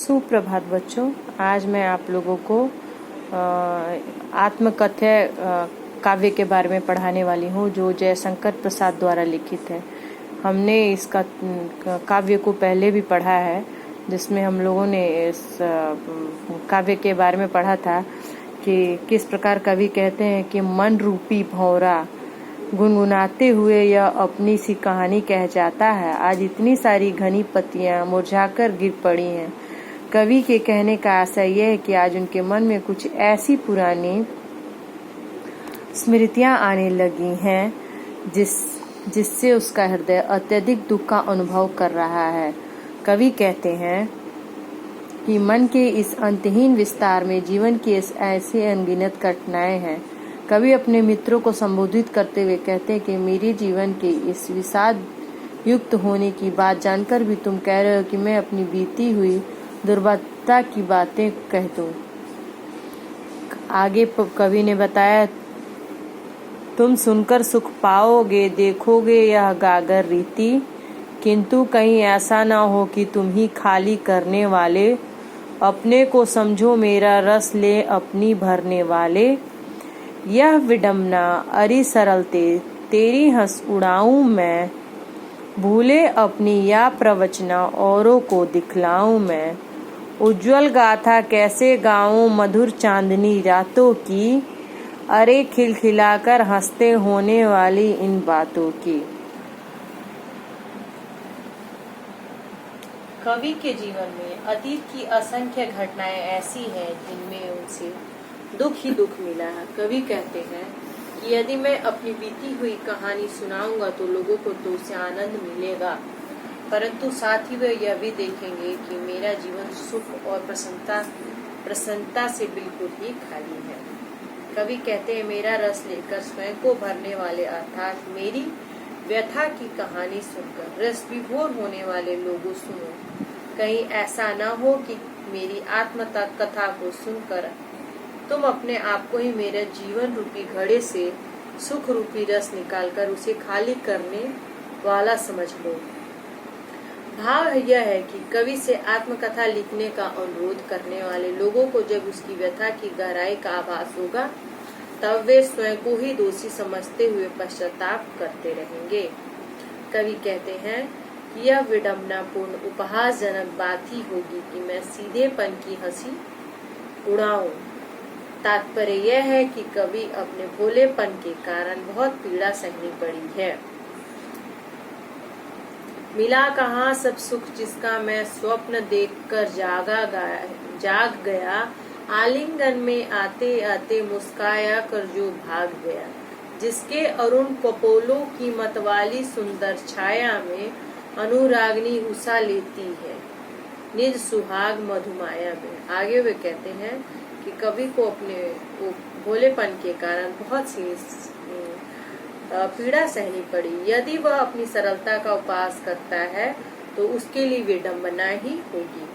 सुप्रभात बच्चों। आज मैं आप लोगों को आत्मकथ्य काव्य के बारे में पढ़ाने वाली हूँ, जो जयशंकर प्रसाद द्वारा लिखित है। हमने इसका काव्य को पहले भी पढ़ा है, जिसमें हम लोगों ने इस काव्य के बारे में पढ़ा था कि किस प्रकार कवि कहते हैं कि मन रूपी भौरा गुनगुनाते हुए यह अपनी सी कहानी कह जाता है। आज इतनी सारी घनी पत्तियां मुरझाकर गिर पड़ी हैं। कवि के कहने का आशय यह है कि आज उनके मन में कुछ ऐसी पुरानी स्मृतियां आने लगी हैं जिससे उसका हृदय अत्यधिक दुख का अनुभव कर रहा है। कवि कहते हैं कि मन के इस अंतहीन विस्तार में जीवन की ऐसी अनगिनत घटनाएं हैं। कवि अपने मित्रों को संबोधित करते हुए कहते हैं कि मेरे जीवन के इस विषाद युक्त होने की बात जानकर भी तुम कह रहे हो कि मैं अपनी बीती हुई दुर्बलता की बातें कह दूं। आगे कवि ने बताया, तुम सुनकर सुख पाओगे, देखोगे यह गागर रीति, किंतु कहीं ऐसा ना हो कि तुम ही खाली करने वाले। अपने को समझो मेरा रस ले अपनी भरने वाले। यह विडम्बना अरि सरलते तेरी हंस उड़ाऊं मैं, भूले अपनी या प्रवचना औरों को दिखलाऊं मैं। उज्ज्वल गाथा कैसे गाऊं मधुर चांदनी रातों की, अरे खिलखिलाकर हंसते होने वाली इन बातों की। कवि के जीवन में अतीत की असंख्य घटनाएं ऐसी हैं जिनमें उनसे दुख ही दुख मिला है। कवि कहते हैं कि यदि मैं अपनी बीती हुई कहानी सुनाऊंगा तो लोगों को तो उससे आनंद मिलेगा, परंतु साथ ही वे यह भी देखेंगे कि मेरा जीवन सुख और प्रसन्नता से बिल्कुल ही खाली है। कवि कहते हैं, मेरा रस लेकर स्वयं को भरने वाले अर्थात मेरी व्यथा की कहानी सुनकर रस विभोर होने वाले लोगों सुनो। कहीं ऐसा न हो कि मेरी आत्मकथा कथा को सुनकर तुम अपने आप को ही मेरे जीवन रूपी घड़े से सुख रूपी रस निकालकर उसे खाली करने वाला समझ लो। भाव यह है कि कवि से आत्मकथा लिखने का अनुरोध करने वाले लोगों को जब उसकी व्यथा की गहराई का आभास होगा, तब वे स्वयं को ही दोषी समझते हुए पश्चाताप करते रहेंगे। कवि कहते हैं कि यह विडम्बनापूर्ण उपहासजनक बात ही होगी कि मैं सीधेपन की हंसी उड़ाऊं। तात्पर्य यह है कि कवि अपने भोलेपन के कारण बहुत पीड़ा सहनी पड़ी है। मिला कहाँ सब सुख जिसका मैं स्वप्न देखकर जाग गया, आलिंगन में आते आते मुस्काया कर जो भाग गया। जिसके अरुण कपोलों की मतवाली सुंदर छाया में अनुरागनी उषा लेती है निज सुहाग मधुमाया में। आगे वे कहते हैं कि कवि को अपने भोलेपन के कारण बहुत सी पीड़ा सहनी पड़ी। यदि वह अपनी सरलता का उपास करता है तो उसके लिए विडम्बना ही होगी।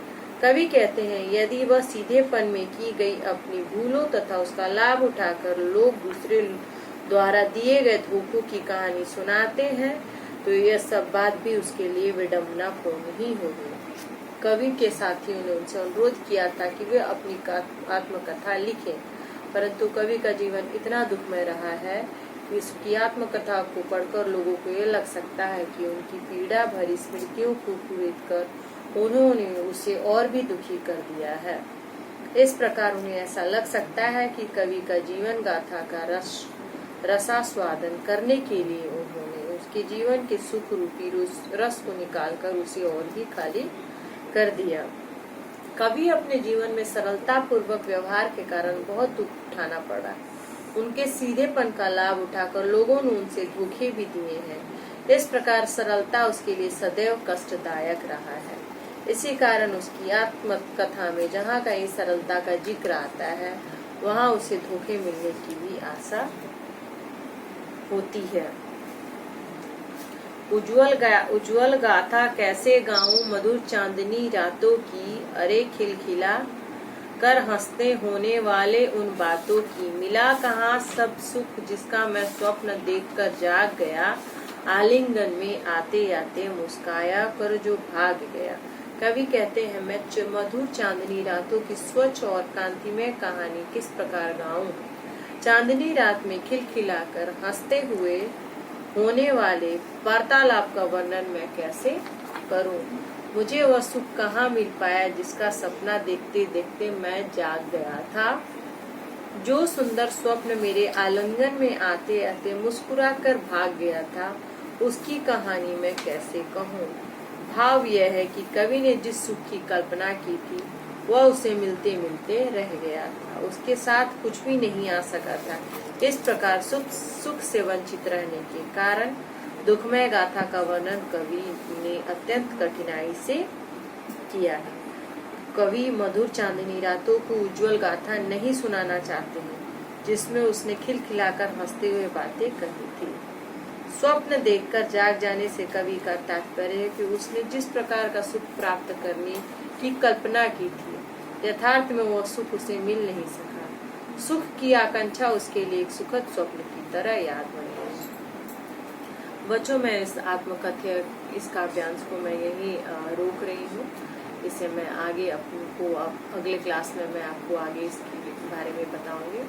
कवि कहते हैं, यदि वह सीधेपन में की गई अपनी भूलों तथा उसका लाभ उठाकर लोग दूसरे द्वारा दिए गए धोखों की कहानी सुनाते हैं तो यह सब बात भी उसके लिए विडम्बनापूर्ण ही होगी। कवि के साथियों ने उनसे अनुरोध किया था कि वे अपनी आत्मकथा लिखें, परंतु कवि का जीवन इतना दुखमय रहा है कि उसकी आत्मकथा को पढ़कर लोगों को यह लग सकता है कि उनकी पीड़ा भरी स्मृतियों को कुरेद कर उन्होंने उसे और भी दुखी कर दिया है। इस प्रकार उन्हें ऐसा लग सकता है कि कवि का जीवन गाथा का रसास्वादन करने के लिए उन्होंने उसके जीवन के सुख रूपी रस को निकालकर उसे और ही खाली कर दिया। कवि अपने जीवन में सरलता पूर्वक व्यवहार के कारण बहुत दुख उठाना पड़ा। उनके सीधेपन का लाभ उठाकर लोगों ने उनसे धोखे भी दिए हैं। इस प्रकार सरलता उसके लिए सदैव कष्टदायक रहा है। इसी कारण उसकी आत्मकथा में जहाँ कहीं सरलता का जिक्र आता है, वहाँ उसे धोखे मिलने की भी आशा होती है। उज्ज्वल गाथा कैसे गाऊं मधुर चांदनी रातों की, अरे खिलखिला कर हंसते होने वाले उन बातों की। मिला कहाँ सब सुख जिसका मैं स्वप्न देखकर जाग गया, आलिंगन में आते आते मुस्काया कर जो भाग गया। कवि कहते हैं, मैं मधुर चांदनी रातों की स्वच्छ और कांतिमय कहानी किस प्रकार गाऊं। चांदनी रात में खिलखिलाकर हंसते हुए होने वाले वार्तालाप का वर्णन मैं कैसे करूं। मुझे वह सुख कहाँ मिल पाया जिसका सपना देखते देखते मैं जाग गया था। जो सुंदर स्वप्न मेरे आलिंगन में आते आते मुस्कुरा कर भाग गया था, उसकी कहानी मैं कैसे कहूँ। भाव यह है कि कवि ने जिस सुख की कल्पना की थी वह उसे मिलते मिलते रह गया था, उसके साथ कुछ भी नहीं आ सका था। इस प्रकार सुख से वंचित रहने के कारण दुखमय गाथा का वर्णन कवि ने अत्यंत कठिनाई से किया है। कवि मधुर चांदनी रातों को उज्जवल गाथा नहीं सुनाना चाहते हैं जिसमें उसने खिलखिलाकर हंसते हुए बातें कही थी। स्वप्न देखकर जाग जाने से कवि का तात्पर्य है कि उसने जिस प्रकार का सुख प्राप्त करने की कल्पना की थी, यथार्थ में वह सुख उसे मिल नहीं सका। सुख की आकांक्षा उसके लिए एक सुखद स्वप्न की तरह याद बन गई। बच्चों, मैं इस आत्मकथ्य इस काव्यांश को मैं यही रोक रही हूँ। इसे मैं आगे आपको अगले क्लास में मैं आपको आगे इसके बारे में बताऊंगी।